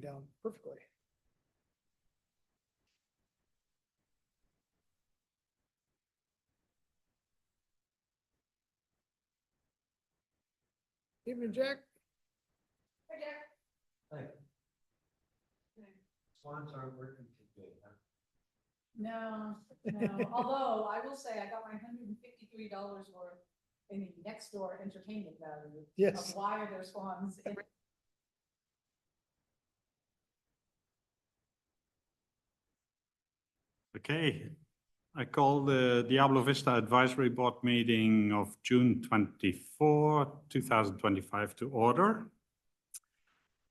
down perfectly. Evening, Jack. Hi, Jack. Hi. Swans aren't working today, huh? No, no, although I will say I got my $153 worth in the next door entertainment value Yes. of why are there swans in. Okay, I call the Diablo Vista Advisory Board meeting of June 24, 2025 to order.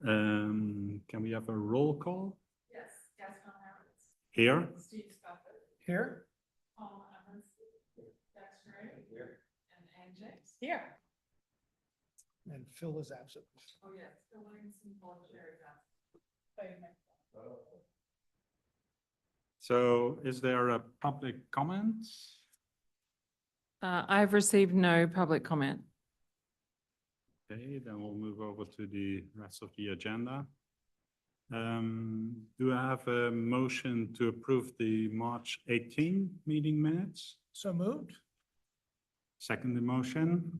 Can we have a roll call Yes, Gaston Harris, here? Steve Scufford, Here? Paul Evans, Jack Stray, Here. and James. Here. And Phil is absent. Oh, yes, Phil Williamson, Paul Sherry. So is there a public comment? I've received no public comment. Okay, then we'll move over to the rest of the agenda. Do I have a motion to approve the March 18 meeting minutes? So moved? Second the motion.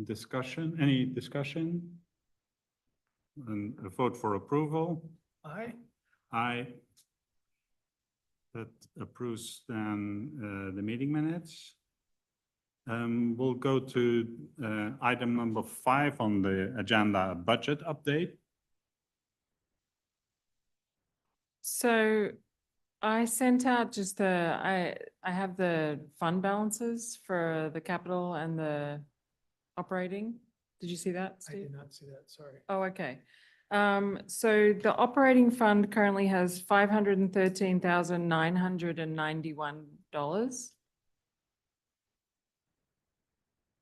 Discussion, any discussion? And a vote for approval. Aye. Aye. That approves then the meeting minutes. We'll go to item number 5 on the agenda, budget update. So I sent out just I have the fund balances for the capital and the operating. Did you see that, I Steve? did not see that, sorry. Oh, okay. So the operating fund currently has $513,991.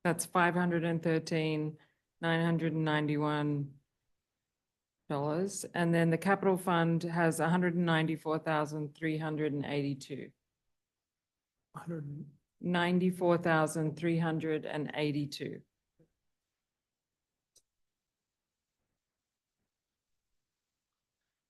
That's $513,991. And then the capital fund has $194,382. 100, $94,382.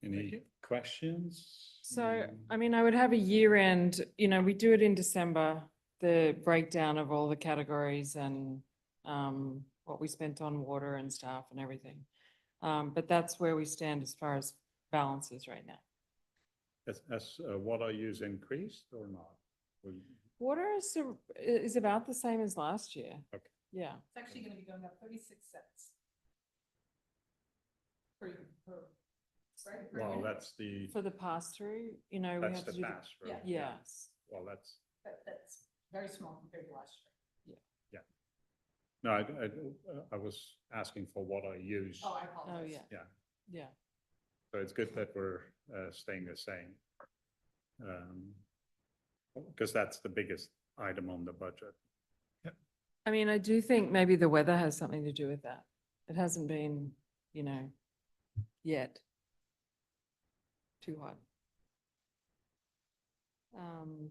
Any questions? So, I mean, I would have a year end, we do it in December, the breakdown of all the categories and what we spent on water and staff and everything. But that's where we stand as far as balances right now. Has water use increased or not? Water is about the same as last year. Okay. Yeah. It's actually gonna be going up 36 cents. Per, right? Per Well, unit. that's the, For the pass through, we that's have the to do. pass, right? Yeah. Yes. Well, that's, That's very small compared to last year. no, I was asking for water use. Oh, I Oh, apologize. yeah. Yeah. Yeah. So it's good that we're staying the same. Because that's the biggest item on the budget. I mean, I do think maybe the weather has something to do with that. It hasn't been, yet too hot.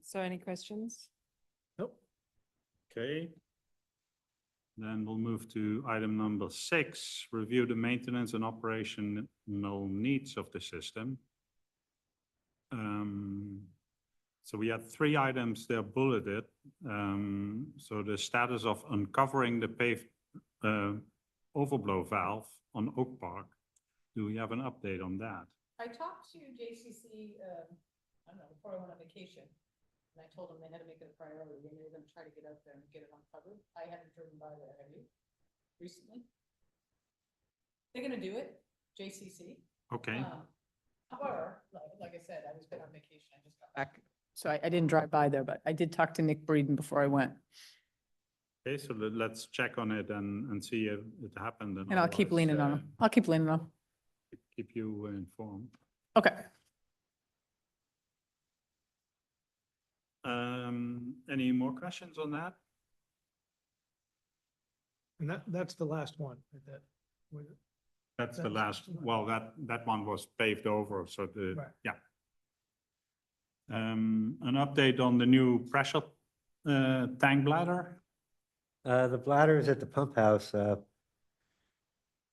So any questions? nope. Okay. Then we'll move to item number 6, review the maintenance and operational needs of the system. So we had 3 items there bulleted. So the status of uncovering the paved overflow valve on Oak Park. Do we have an update on that? I talked to JCC, I don't know, before I went on vacation. And I told them they had to make it a priority and they were gonna try to get out there and get it uncovered. I haven't driven by there, have you? Recently? They're gonna do it, JCC. Okay, However, like I said, I was been on vacation, I just got back. So I didn't drive by there, but I did talk to Nick Breeden before I went. okay, so let's check on it and see if it happened. And I'll keep otherwise, leaning on him. I'll keep leaning on him. Keep you informed. Okay. Any more questions on that? And that's the last one. That's the That's- last, well, that one was paved over, so Right. yeah. An update on the new pressure tank bladder? The bladder is at the pump house.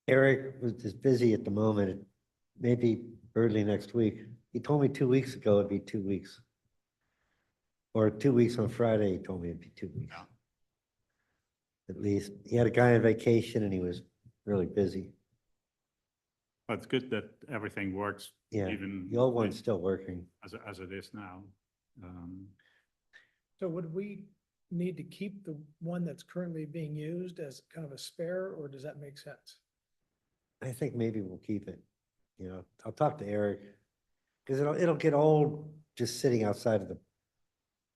Eric is busy at the moment maybe early next week. He told me 2 weeks ago it'd be 2 weeks. Or 2 weeks on Friday, he told me it'd be 2 weeks. Yeah. At least, he had a guy on vacation and he was really busy. But it's good that everything works Yeah, even the old one's still working. as it is now. So would we need to keep the one that's currently being used as kind of a spare, or does that make sense? I think maybe we'll keep it, you know, I'll talk to Eric. Cause it'll get old just sitting outside of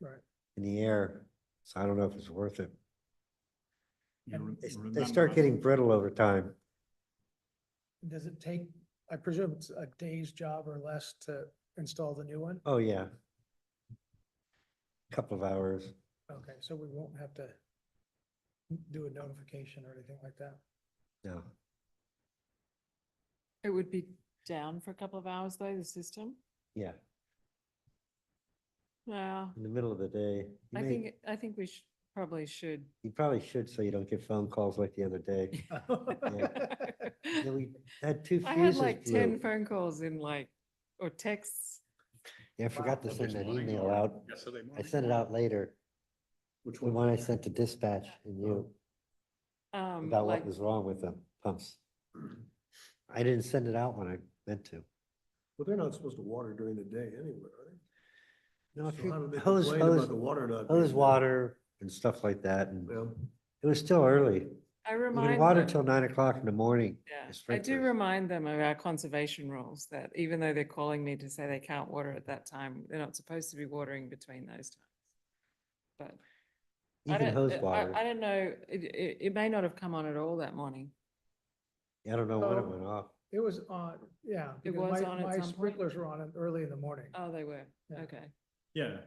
Right. in the air, so I don't know if it's worth it. You re- They remember start us- getting brittle over time. Does it take, I presume it's a day's job or less to install the new one? Oh, yeah. Couple of hours. Okay, so we won't have to do a notification or anything like that? No, It would be down for a couple of hours though, the system? yeah, Yeah, in the middle of the day. I think we probably should. You probably should, so you don't get phone calls like the other day. Yeah, we had two I had fuses like 10 blew. phone calls in like, or texts. Yeah, I forgot to Not send this that morning email or out. yesterday I morning? sent it out later, Which the one? one I sent to dispatch and you, about Like, what was wrong with the pumps. I didn't send it out when I meant to. Well, they're not supposed to water during the day anyway, are they? No, if So how do they you, hose, complain about hose, the water not being hose there? water and stuff like that, and Well, it was still early. I You remind can water them. till 9 o'clock in the morning. Yeah, with I do sprinklers. remind them of our conservation rules that even though they're calling me to say they can't water at that time, they're not supposed to be watering between those times. But I Even don't, hose water. I don't know, it may not have come on at all that morning. I don't know when it Oh. went off. It was on, yeah. It because was my- on at My some point? sprinklers were on early in the morning. Oh, they were, Yeah. okay. Yeah,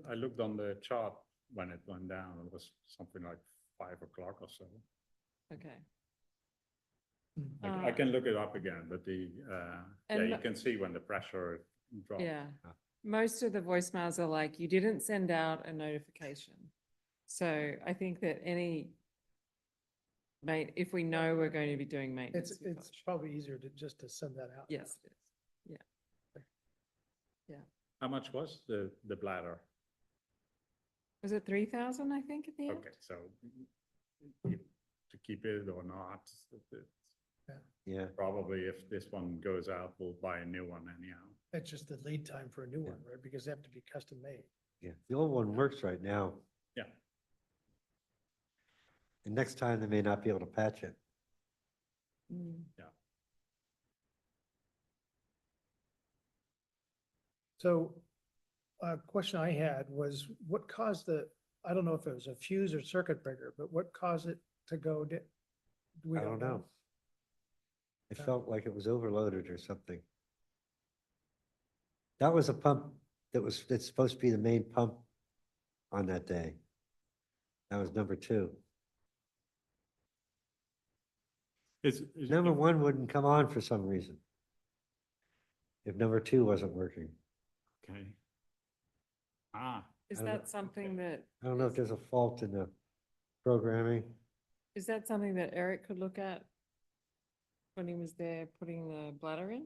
I looked on the chart when it went down. It was something like 5 o'clock or so. Okay. I can look it up again, but yeah, and you the- can see when the pressure dropped. Yeah, most of the voicemails are like, you didn't send out a notification. So I think that if we know we're going to be doing maintenance. we It's probably easier to just to send that out. Yes, it is. How much was the bladder? Was it 3,000, I think, at the end? Okay, so to keep it or not, Yeah, probably if this one goes out, we'll buy a new one anyhow. It's just the lead time for a new Yeah. one, right? Because they have to be custom made. yeah. The old one works right now. Yeah. And next time they may not be able to patch it. Mm. So a question I had was what caused I don't know if it was a fuse or circuit breaker, but what caused it to go? We I don't know. It felt like it was overloaded or something. That was a pump that's supposed to be the main pump on that day. That was number 2. Number 1 wouldn't come on for some reason. If number 2 wasn't working. Okay. Is I don't know. that something that, I don't know if there's a fault in the programming. is that something that Eric could look at when he was there putting the bladder in?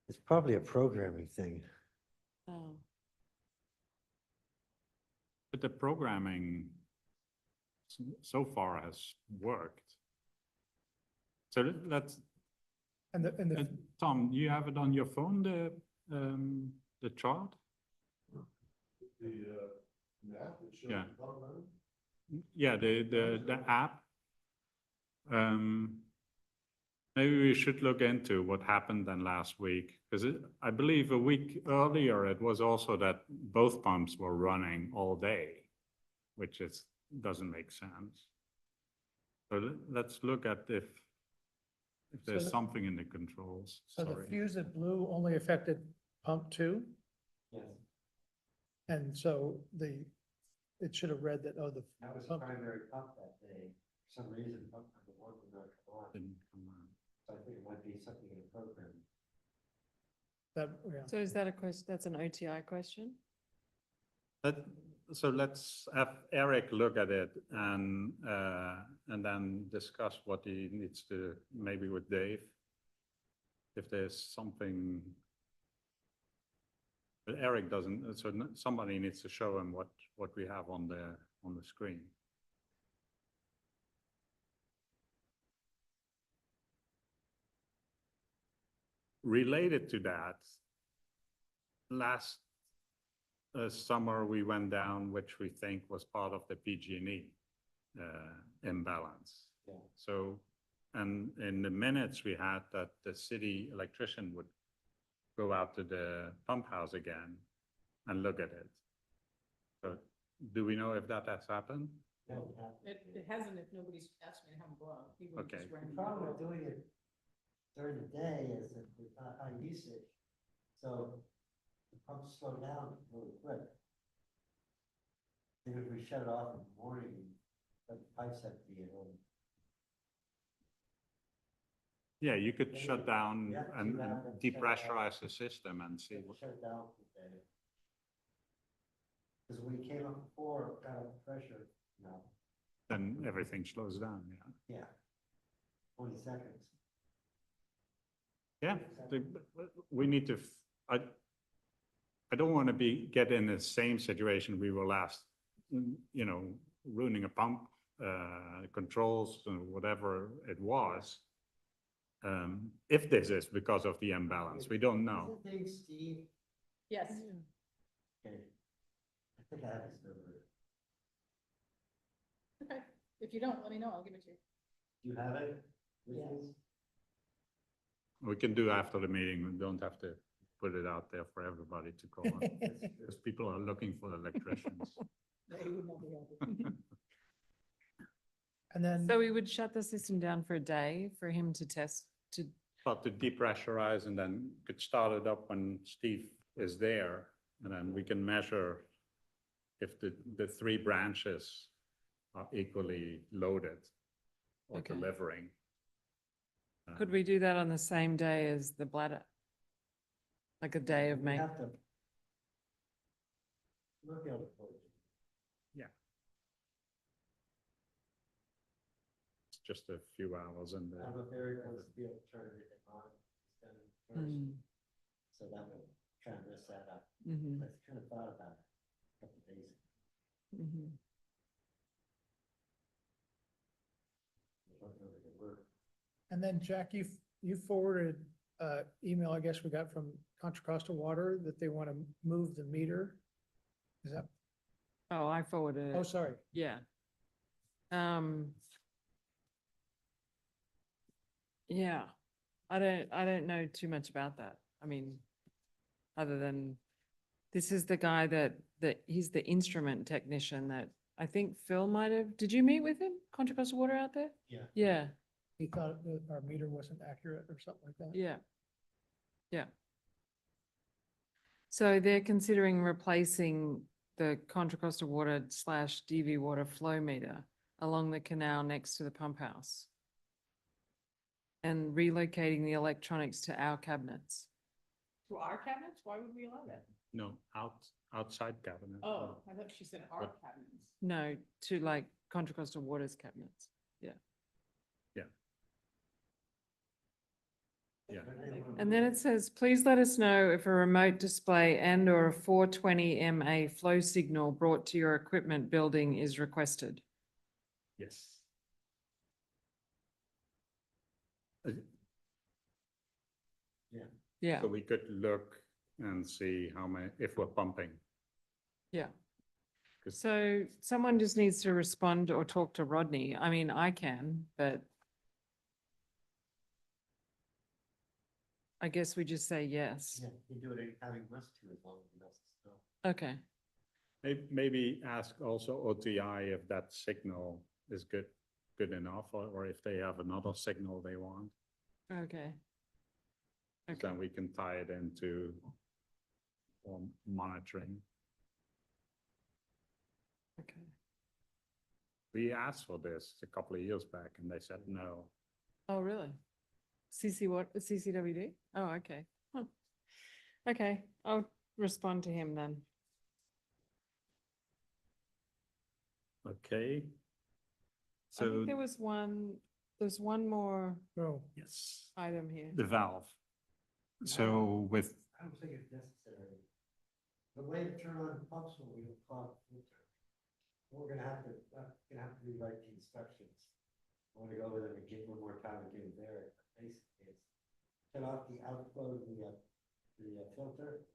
It's probably a programming thing. Oh, But the programming so far has worked. So let's, And the, Tom, you have it on your phone, the chart? Yeah. Yeah, the app. Maybe we should look into what happened then last week, because I believe a week earlier, it was also that both pumps were running all day, which doesn't make sense. So let's look at if there's the- something in the controls, so the sorry. fuse that blew only affected pump 2? Yes. And so it should have read that, oh, the That was the pump, primary pump that day. For some reason, pump number 1 would not come on. Didn't come on. So I think it might be something in the program. yeah. so is that a question, that's an OTI question? So let's have Eric look at it and then discuss what he needs to, maybe with Dave. if there's something. But Eric doesn't, so somebody needs to show him what we have on the screen. Related to that, last summer, we went down, which we think was part of the PG&E imbalance. Yeah. So, and in the minutes we had that the city electrician would go out to the pump house again and look at it. So do we know if that has happened? No, we haven't. It hasn't, if nobody's asked me to have them go out. He would've Okay. just The rang me. problem with doing it during the day is that it's not high usage. So the pumps slow down really quick. Even if we shut it off in the morning, the pipes have to be in. Yeah, you could Yeah, shut down yeah, and you have to shut it depressurize the system and see what, Shut it down for the day. Because when we came up before, kind of pressure, then everything slows down, yeah. yeah. 20 seconds. Yeah, we need to, I don't want to get in the same situation we were last, ruining a pump, controls, or whatever it was. If this is because of the imbalance, we don't know. Is it big, Steve? Yes, Okay. I think I have his number. okay. If you don't, let me know. I'll give it to you. Do you have it? with Yes. you? We can do after the meeting, we don't have to put it out there for everybody to call on, because people are looking for electricians. No, he would not be happy. And then, So we would shut the system down for a day for him to test, to, But to depressurize and then could start it up when Steve is there, and then we can measure if the three branches are equally loaded or Okay. delivering. could we do that on the same day as the bladder? Like a day of We May? have to. Look at it. It's just a few hours and I don't know if Eric wants to be able to turn everything on. He's done it first, Mm, so that would kind of mess that up. mhm, I kind of thought about it a couple days. mhm. I don't know if it could work. and then Jack, you forwarded email, I guess we got from Contra Costa Water that they want to move the meter. Is that, Oh, I forwarded oh, it, sorry. yeah. Yeah, I don't know too much about that. I mean, other than, this is the guy that he's the instrument technician that I think Phil might have, did you meet with him? Contra Costa Water out there? Yeah. Yeah, He thought that our meter wasn't accurate or something like that. yeah. Yeah. So they're considering replacing the Contra Costa Water / DV Water flow meter along the canal next to the pump house. And relocating the electronics to our cabinets. To our cabinets? Why would we allow that? No, outside cabinet. Oh, I thought she said our What? cabinets. No, to like Contra Costa Water's cabinets. Yeah. Yeah. And then it says, please let us know if a remote display and or a 420 MA flow signal brought to your equipment building is requested. Yes. Yeah, So we could look and see how many, if we're pumping. yeah. 'Cause- So someone just needs to respond or talk to Rodney. I mean, I can, but I guess we just say yes. Yeah, you do it anytime he wants to, as long as he lets us know. Okay, Maybe ask also OTI if that signal is good enough, or if they have another signal they want. okay. 'Cause Okay, then we can tie it into monitoring. okay. We asked for this a couple of years back and they said no. Oh, really? CCWD? Oh, okay. Huh. Okay, I'll respond to him then. Okay. I So, think there's one more Oh, yes, item here. the valve. So with, I don't think it's necessary. The way to turn on pumps when we clog the filter. We're gonna have to rewrite the instructions. I wanna go over them and give a little more time to get it there. Basically, it's turn off the outflow of the filter,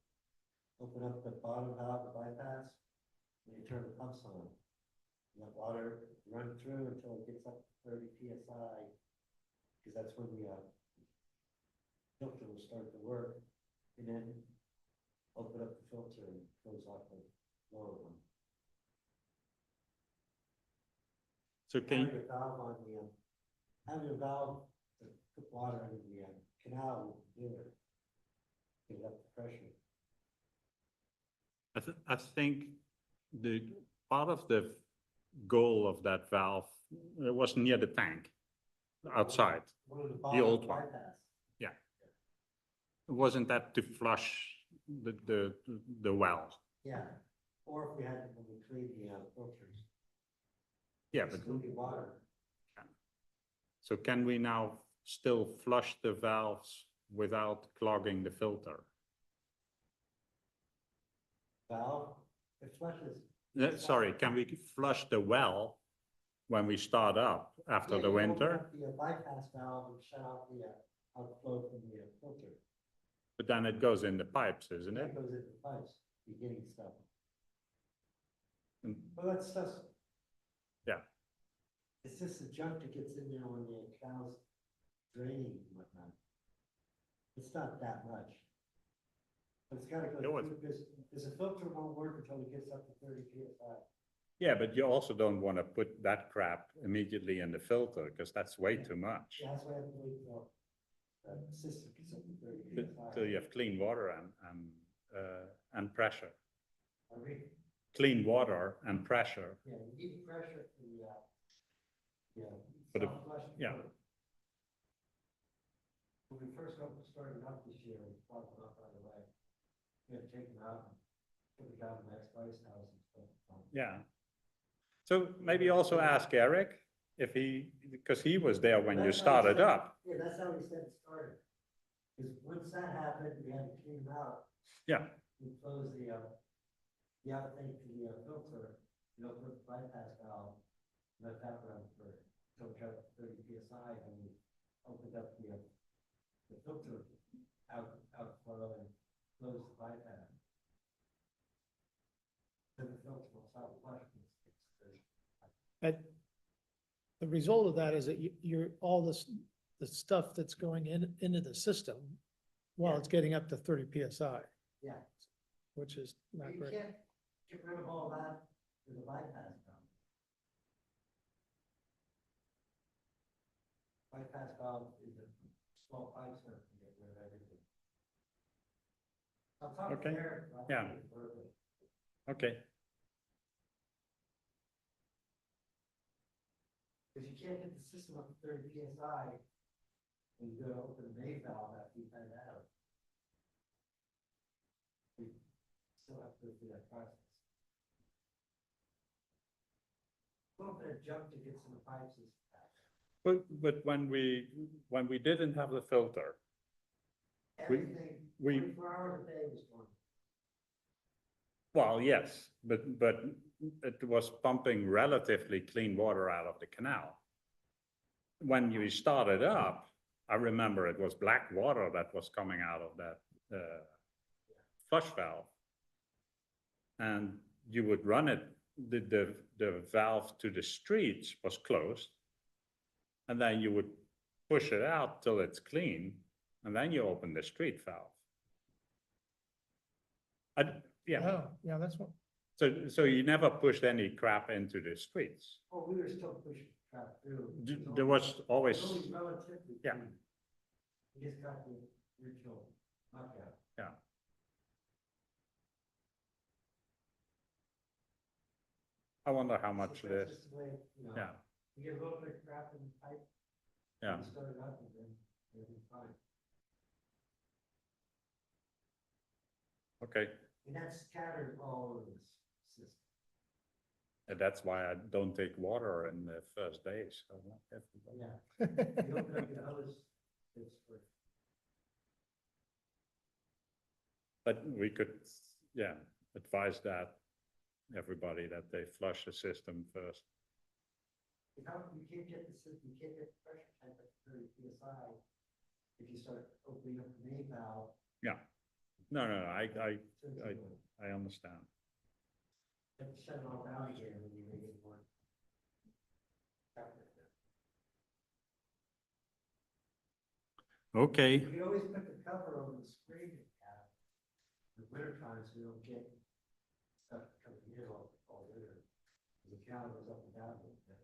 open up the bottom valve, the bypass, and you turn the pumps on. Let water run through until it gets up to 30 PSI, because that's when the filter will start to work, and then open up the filter and close off the lower one. so can, Having a valve on the, having a valve to put water into the canal will do it. Get up the pressure. I think the part of the goal of that valve was near the tank, outside. One of the The old bottom one. bypass. Wasn't that to flush the well? Yeah, or if we had, when we clean the filters. Yeah, but, Excluding water. so can we now still flush the valves without clogging the filter? Valve, it flushes. Sorry, can we flush the well when we start up after Yeah, the you open winter? up the bypass valve and shut off the outflow from the filter. But then it goes in the pipes, isn't it? That goes into pipes, beginning stuff. And- Well, that's just. Yeah. It's just the junk that gets in there when the canal's draining and whatnot. It's not that much. But it's gotta No, go it's- through, because the filter won't work until it gets up to 30 PSI. Yeah, but you also don't want to put that crap immediately in the filter, because that's way too much. Yeah, that's why I have to wait till the system gets up to 30 PSI. Till you have clean water and pressure. I mean, Clean water and pressure. yeah, you need pressure for the, yeah. For the- self-flushing yeah. filter. When we first started out this year, we bought them up right away. We had to take them out and put it down in the next ice house and stuff. Yeah. So maybe also ask Eric if because he was there when you That's how he started said- up. Yeah, that's how he said it started. Because once that happened, we had to clean them out. Yeah. We closed the outtake to the filter, you know, put the bypass valve, let that run for, until it got up to 30 PSI, and we opened up the filter outflow and closed the bypass. Then the filter will stop flushing. And the result of that is that you're, all this, the stuff that's going into the system while Yeah. it's getting up to 30 PSI, Yeah, which is not you great. can't get rid of all that with a bypass valve. Bypass valve is a small pipe so to get rid of everything. I'll talk to Okay. Eric about Yeah. it further. Okay. Because you can't get the system up to 30 PSI when you go to open the main valve after you've had that out. We still have to go through that process. A little bit of junk that gets in the pipes is bad. But when we didn't have the filter, Everything, we- 24 hours a day was going. well, yes, but it was pumping relatively clean water out of the canal. When you started up, I remember it was black water that was coming out of that flush valve. And you would run it, the valve to the streets was closed. And then you would push it out till it's clean, and then you open the street valve. Yeah, Oh, yeah, that's what, so you never pushed any crap into the streets. Oh, we were still pushing crap through. There was always, It's only relatively. Yeah. clean. We just got the original knockout. yeah. I wonder how much So it that's is. just the way, you know, Yeah, You get a little bit of crap in the pipe. yeah, You start it up and then everything's fine. okay. And that's scattered all over this system. And that's why I don't take water in the first days. So everybody- Yeah. You open up your hose, it's for. But we could, yeah, advise that everybody that they flush the system first. You can't get the system, you can't get the pressure tank at 30 PSI if you start opening up the main valve. Yeah. No, I turns it on. understand. You have to shut it all down again when you make it more. Okay, You can always put the cover over the screen if you have. In the winter times, we don't get stuff coming in all winter. The counter goes up and down a little bit.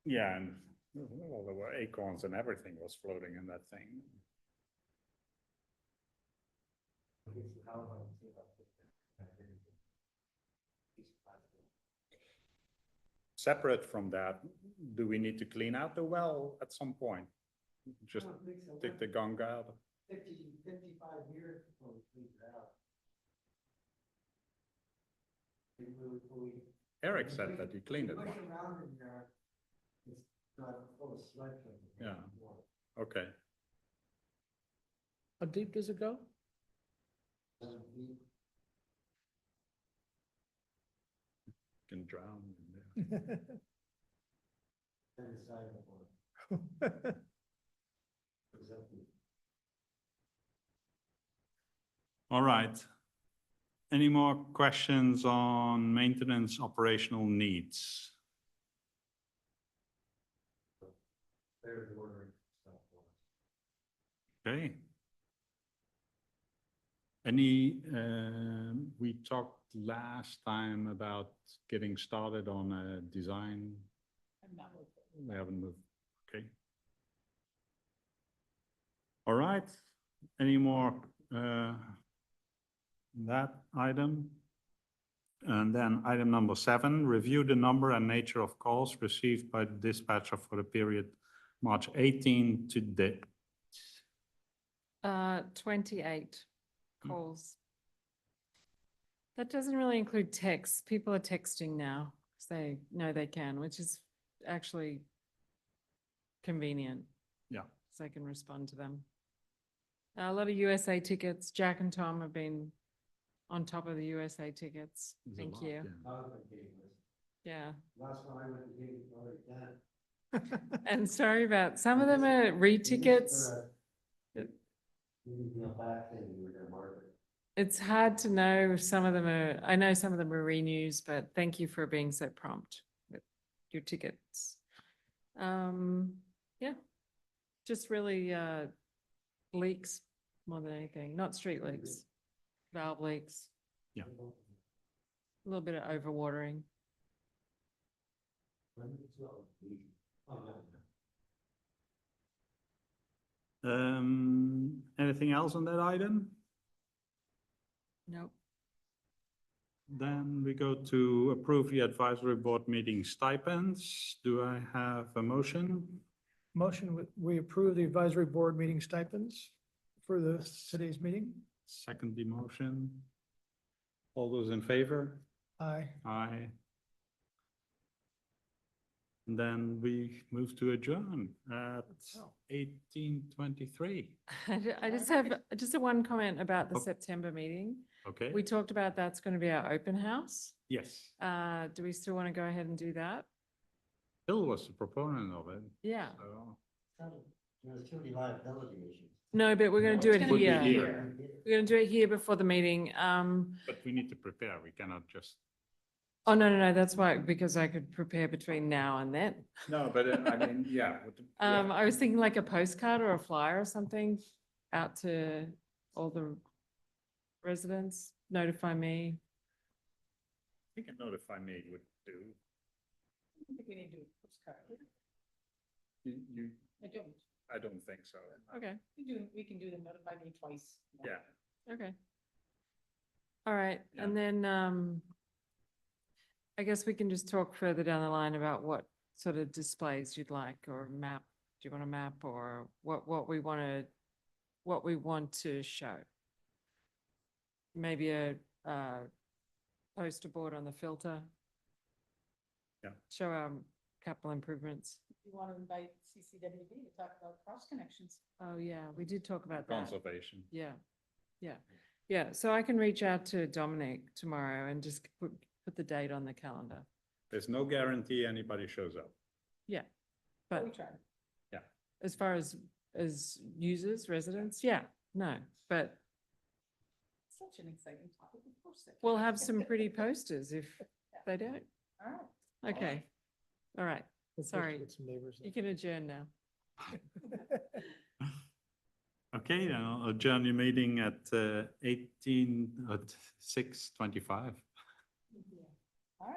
yeah, and well, there were acorns and everything was floating in that thing. How about see about this? Piece of plastic. Separate from that, do we need to clean out the well at some point? Just I don't think so. take the gunk out? 55 years before we cleaned it out. We Eric said that he cleaned it. push around in there, it's not full of sludge. Yeah. Okay, How deep does it go? can drown in there. All right. Any more questions on maintenance operational needs? Okay. Any, we talked last time about getting started on a design. I'm not with it. We haven't moved, okay. All right, any more, that item? And then item number 7, review the number and nature of calls received by the dispatcher for the period March 18 to date. 28 calls. That doesn't really include texts. People are texting now, because they know they can, which is actually convenient. Yeah. So I can respond to them. A lot of USA tickets. Jack and Tom have been on top of the USA tickets. There's a Thank lot, you. yeah. Yeah. Last one I went to gate was already done. And sorry about, some of them are re-tickets. Back thing you were gonna mark it. It's hard to know if some of them are, I know some of them are renews, but thank you for being so prompt with your tickets. Yeah, just really leaks more than anything, not street leaks, valve leaks, Yeah. a little bit of overwatering. Anything else on that item? Nope. Then we go to approve the advisory board meeting stipends. Do I have a motion? Motion, we approve the advisory board meeting stipends for today's meeting. Second the motion. All those in favor? Aye. Aye. And then we move to adjourn at 18:23. I just have, just a one comment about the Oh. September meeting. Okay, We talked about that's going to be our open house. yes. Do we still want to go ahead and do that? Bill was the proponent of it. Yeah. So There's too many liability issues. No, but we're going to do it Would be here. here. We're going to do it here before the meeting. But we need to prepare. We cannot just. Oh, no, that's why, because I could prepare between now and then. No, but I mean, yeah. I was thinking like a postcard or a flyer or something out to all the residents, notify me. I think a notify me would do. I don't think we need to do a postcard. You, I don't. I don't think so. Okay, We can do the notify me twice. Yeah. okay. All right, Yeah. and then, I guess we can just talk further down the line about what sort of displays you'd like or map. Do you want a map or what we want to show? Maybe a poster board on the filter. Yeah. Show our capital improvements. You want to invite CCWD to talk about cross connections. Oh, yeah, we did talk about that. Conservation. Yeah, Yeah, so I can reach out to Dominic tomorrow and just put the date on the calendar. There's no guarantee anybody shows up. But But we tried. as far as users, residents, yeah, no, but Such an exciting topic, of course. they we'll can. have some pretty posters if they don't. All right. Okay, all right, We'll push Sorry. Get some neighbors. you can adjourn now. Okay, then I'll adjourn the meeting at 6:25. All right.